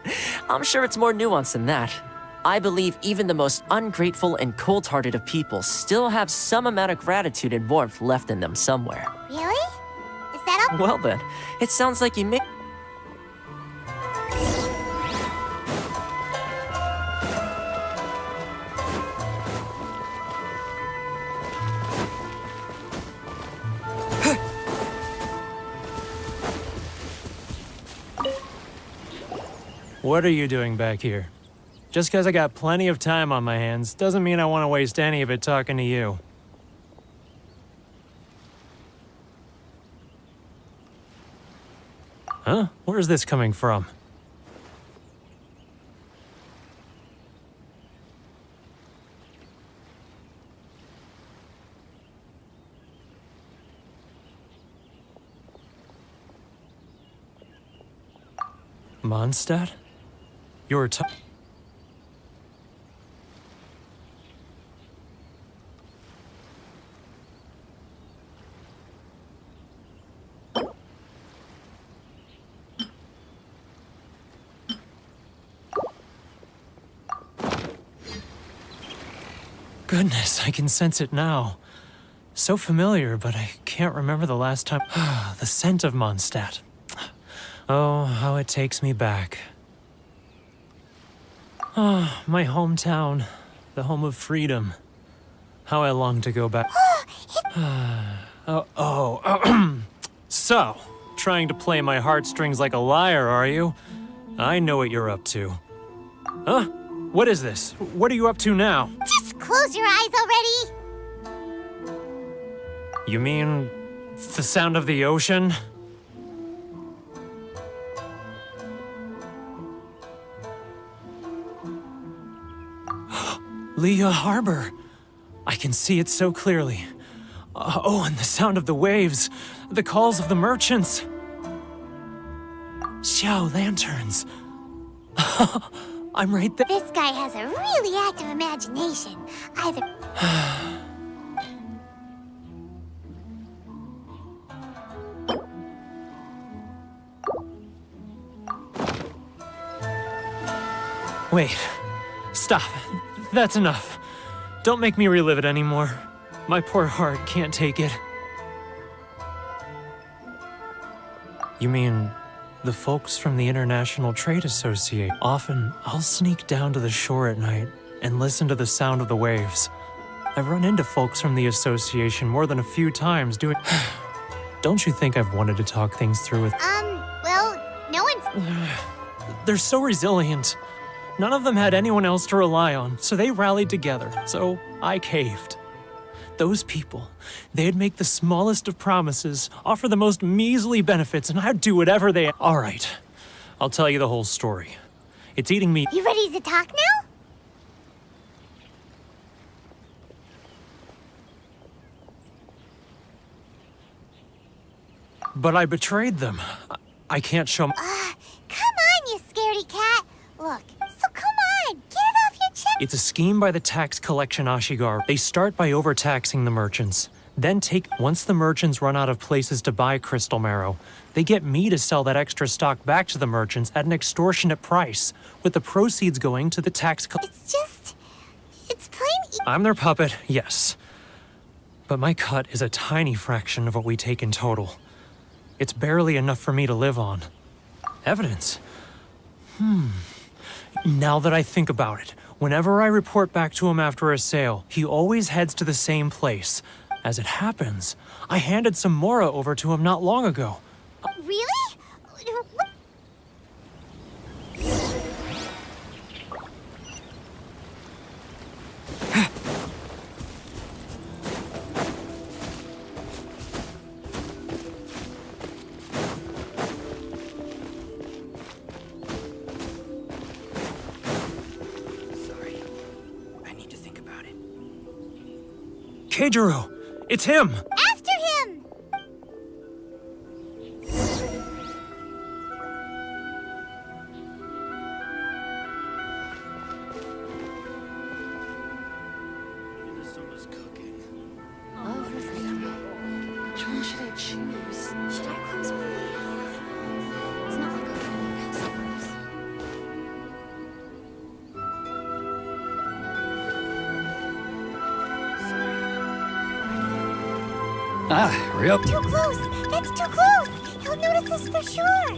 I'm sure it's more nuanced than that. I believe even the most ungrateful and cold-hearted of people still have some amount of gratitude and warmth left in them somewhere. Really? Is that all? Well then, it sounds like you may... What are you doing back here? Just because I got plenty of time on my hands doesn't mean I want to waste any of it talking to you. Huh? Where's this coming from? Mondstadt? You're Goodness, I can sense it now. So familiar, but I can't remember the last time. The scent of Mondstadt. Oh, how it takes me back. Oh, my hometown, the home of freedom. How I long to go back. So, trying to play my heartstrings like a liar, are you? I know what you're up to. Huh? What is this? What are you up to now? Just close your eyes already! You mean the sound of the ocean? Liyue Harbor. I can see it so clearly. Oh, and the sound of the waves. The calls of the merchants. Xiao lanterns. I'm right there. This guy has a really active imagination. Either... Wait. Stop. That's enough. Don't make me relive it anymore. My poor heart can't take it. You mean the folks from the International Trade Association? Often, I'll sneak down to the shore at night and listen to the sound of the waves. I've run into folks from the association more than a few times doing... Don't you think I've wanted to talk things through with... well, no one's... They're so resilient. None of them had anyone else to rely on, so they rallied together, so I caved. Those people, they'd make the smallest of promises, offer the most measly benefits, and I'd do whatever they... All right, I'll tell you the whole story. It's eating me... You ready to talk now? But I betrayed them. I can't show... Come on, you scaredy cat. Look, so come on, get it off your chest. It's a scheme by the tax collection Ashigar. They start by overtaxing the merchants. Then once the merchants run out of places to buy crystal marrow, they get me to sell that extra stock back to the merchants at an extortionate price, with the proceeds going to the tax It's plain... I'm their puppet, yes. But my cut is a tiny fraction of what we take in total. It's barely enough for me to live on. Evidence? Now that I think about it, whenever I report back to him after a sale, he always heads to the same place. As it happens, I handed some Mora over to him not long ago. Really? Keijiro! It's him! After him! Which one should I choose? Should I close early? It's not like I'll get any customers. Hurry up. Too close! That's too close! He'll notice us for sure!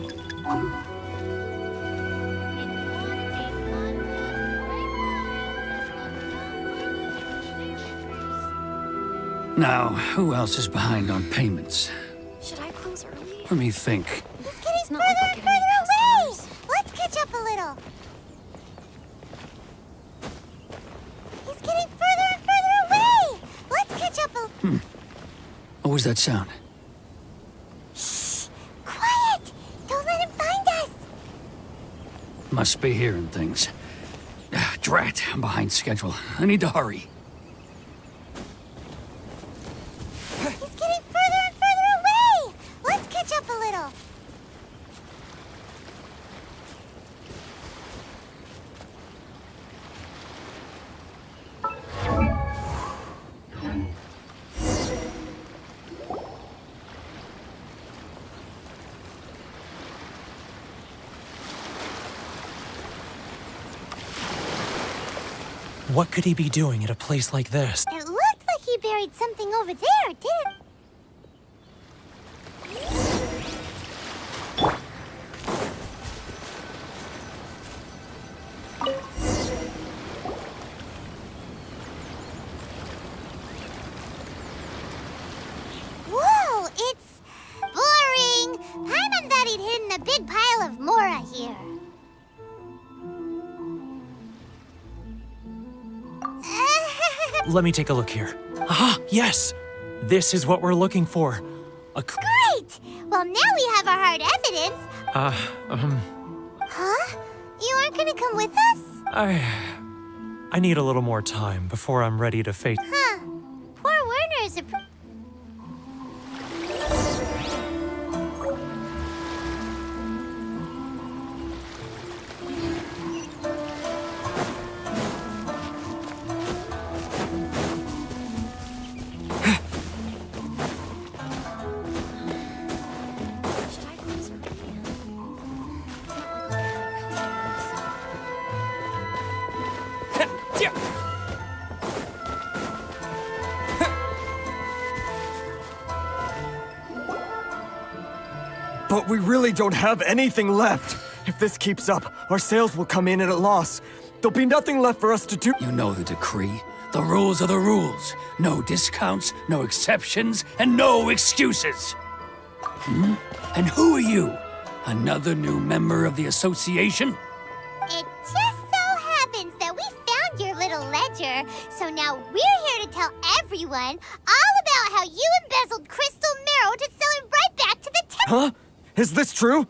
Now, who else is behind on payments? Should I close early? Let me think. He's getting It's not further like I'll and get any further away! customers. Let's catch up a little. He's getting further and further away! Let's catch up a... What was that sound? Shh! Quiet! Don't let him find us! Must be hearing things. Drat, I'm behind schedule. I need to hurry. He's getting further and further away! Let's catch up a little. What could he be doing at a place like this? It looked like he buried something over there, didn't it? Whoa, it's boring. Paimon thought he'd hidden a big pile of Mora here. Let me take a look here. Ah, yes! This is what we're looking for. Great! Well, now we have our hard evidence. Huh? You aren't gonna come with us? I need a little more time before I'm ready to face. Huh. Poor Werner's a... Should I close early? It's not like I'll get any customers. But we really don't have anything left. If this keeps up, our sales will come in at a loss. There'll be nothing left for us to do. You know the decree. The rules are the rules. No discounts, no exceptions, and no excuses. And who are you? Another new member of the association? It just so happens that we found your little ledger, so now we're here to tell everyone all about how you embezzled crystal marrow to sell it right back to the temple. Huh? Is this true?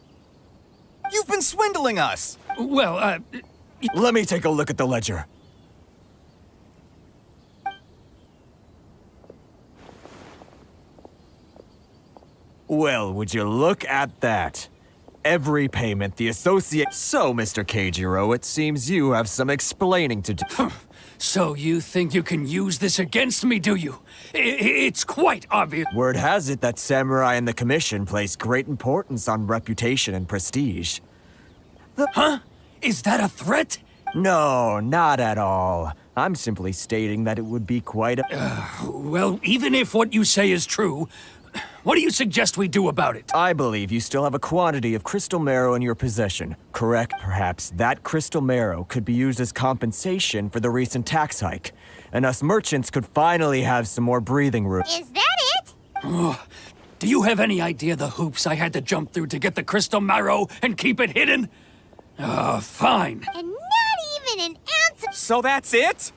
You've been swindling us! Well, Let me take a look at the ledger. Well, would you look at that? Every payment the associate... So, Mr. Keijiro, it seems you have some explaining to do. So you think you can use this against me, do you? It's quite obvious. Word has it that Samurai and the Commission place great importance on reputation and prestige. Huh? Is that a threat? No, not at all. I'm simply stating that it would be quite a... Well, even if what you say is true, what do you suggest we do about it? I believe you still have a quantity of crystal marrow in your possession, correct? Perhaps that crystal marrow could be used as compensation for the recent tax hike, and us merchants could finally have some more breathing room. Is that it? Oh, do you have any idea the hoops I had to jump through to get the crystal marrow and keep it hidden? Fine. And not even an ounce of... So that's it?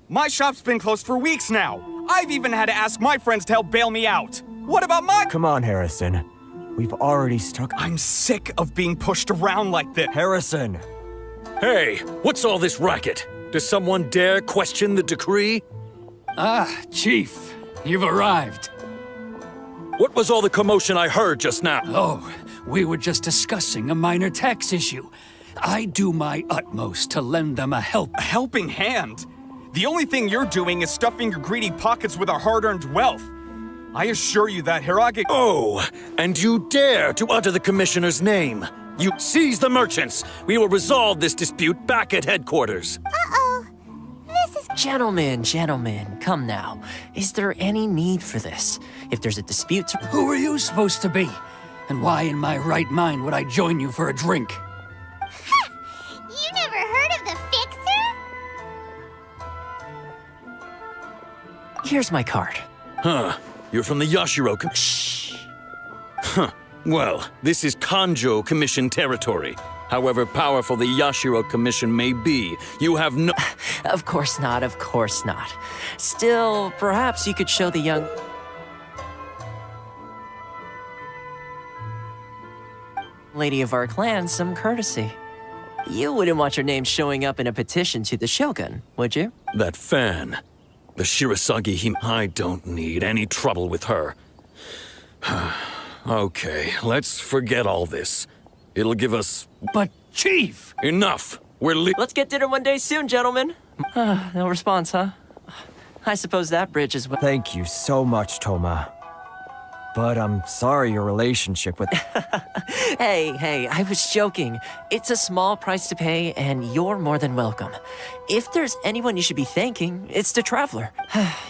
My shop's been closed for weeks now. I've even had to ask my friends to help bail me out. What about my... Come on, Harrison. We've already struck... I'm sick of being pushed around like this. Harrison! Hey, what's all this racket? Does someone dare question the decree? Ah, Chief, you've arrived. What was all the commotion I heard just now? Oh, we were just discussing a minor tax issue. I do my utmost to lend them a helping hand? The only thing you're doing is stuffing your greedy pockets with our hard-earned wealth. I assure you that Hirage— Oh, and you dare to utter the Commissioner's name. You seize the merchants. We will resolve this dispute back at headquarters. Uh-oh. This is— Gentlemen, come now. Is there any need for this? If there's a dispute— Who are you supposed to be? And why in my right mind would I join you for a drink? You never heard of the Fixer? Here's my card. Huh. You're from the Yashiro Shh. Huh. Well, this is Kanjo Commission territory. However powerful the Yashiro Commission may be, you have no— Of course not. Still, perhaps you could show the young— lady of our clan some courtesy. You wouldn't want your name showing up in a petition to the Shogun, would you? That fan. The Shirasagi I don't need any trouble with her. Okay, let's forget all this. It'll give us— But, Chief! Enough! Let's get dinner one day soon, gentlemen. No response, huh? I suppose that bridge is— Thank you so much, Toma. But I'm sorry your relationship with— Hey, I was joking. It's a small price to pay, and you're more than welcome. If there's anyone you should be thanking, it's the Traveler.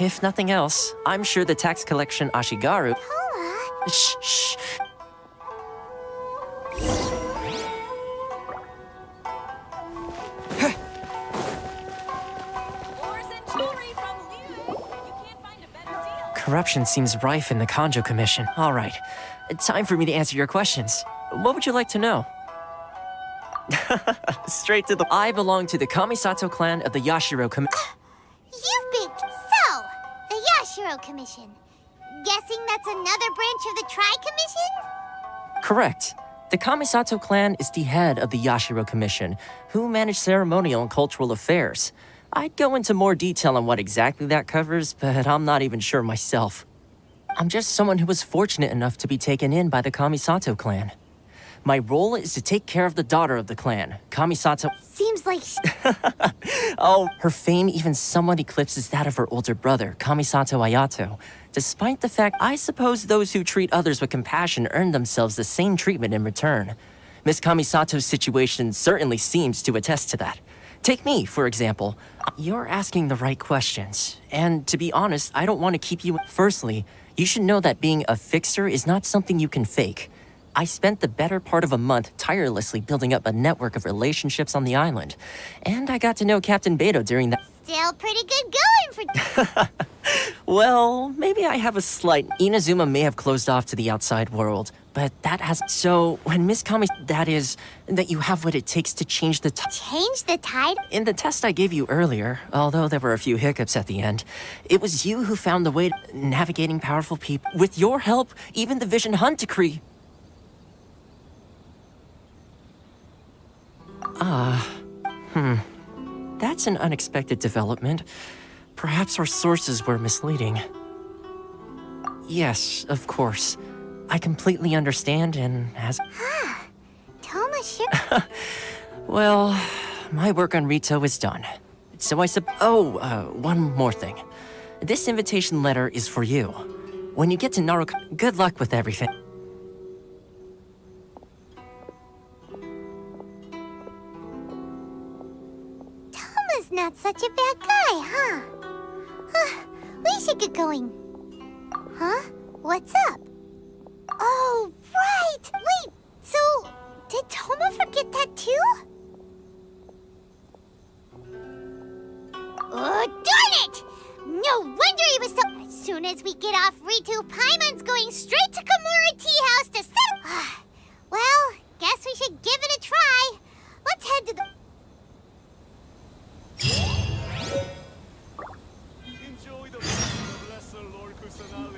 If nothing else, I'm sure the tax collection Ashigaru— Toma? Shh. Corruption seems rife in the Kanjo Commission. All right, time for me to answer your questions. What would you like to know? Straight to the— I belong to the Kamisato clan of the Yashiro Commission. You've been— So, the Yashiro Commission. Guessing that's another branch of the Tri-Commission? Correct. The Kamisato clan is the head of the Yashiro Commission, who manage ceremonial and cultural affairs. I'd go into more detail on what exactly that covers, but I'm not even sure myself. I'm just someone who was fortunate enough to be taken in by the Kamisato clan. My role is to take care of the daughter of the clan, Kamisato— Seems like— Oh, her fame even somewhat eclipses that of her older brother, Kamisato Ayato. Despite the fact, I suppose those who treat others with compassion earn themselves the same treatment in return. Miss Kamisato's situation certainly seems to attest to that. Take me, for example. You're asking the right questions. And to be honest, I don't want to keep you— Firstly, you should know that being a fixer is not something you can fake. I spent the better part of a month tirelessly building up a network of relationships on the island. And I got to know Captain Beto during that— Still pretty good going for— Well, maybe I have a slight— Inazuma may have closed off to the outside world, but that has— So, when Miss Kami— That is, that you have what it takes to change the Change the tide? In the test I gave you earlier, although there were a few hiccups at the end, it was you who found the way to navigating powerful people. With your help, even the Vision Hunt Decree— That's an unexpected development. Perhaps our sources were misleading. Yes, of course. I completely understand and as— Toma sure— Well, my work on Rito is done. So one more thing. This invitation letter is for you. When you get to Naruka, good luck with everything. Not such a bad guy, huh? We should get going. Huh? What's up? Oh, right! Wait, so did Toma forget that too? Oh, darn it! No wonder he was so— As soon as we get off Ritu, Paimon's going straight to Komura Tea House to settle— Well, guess we should give it a try. Let's head to the— Enjoy the rest of Lesser Lord Kusanagi.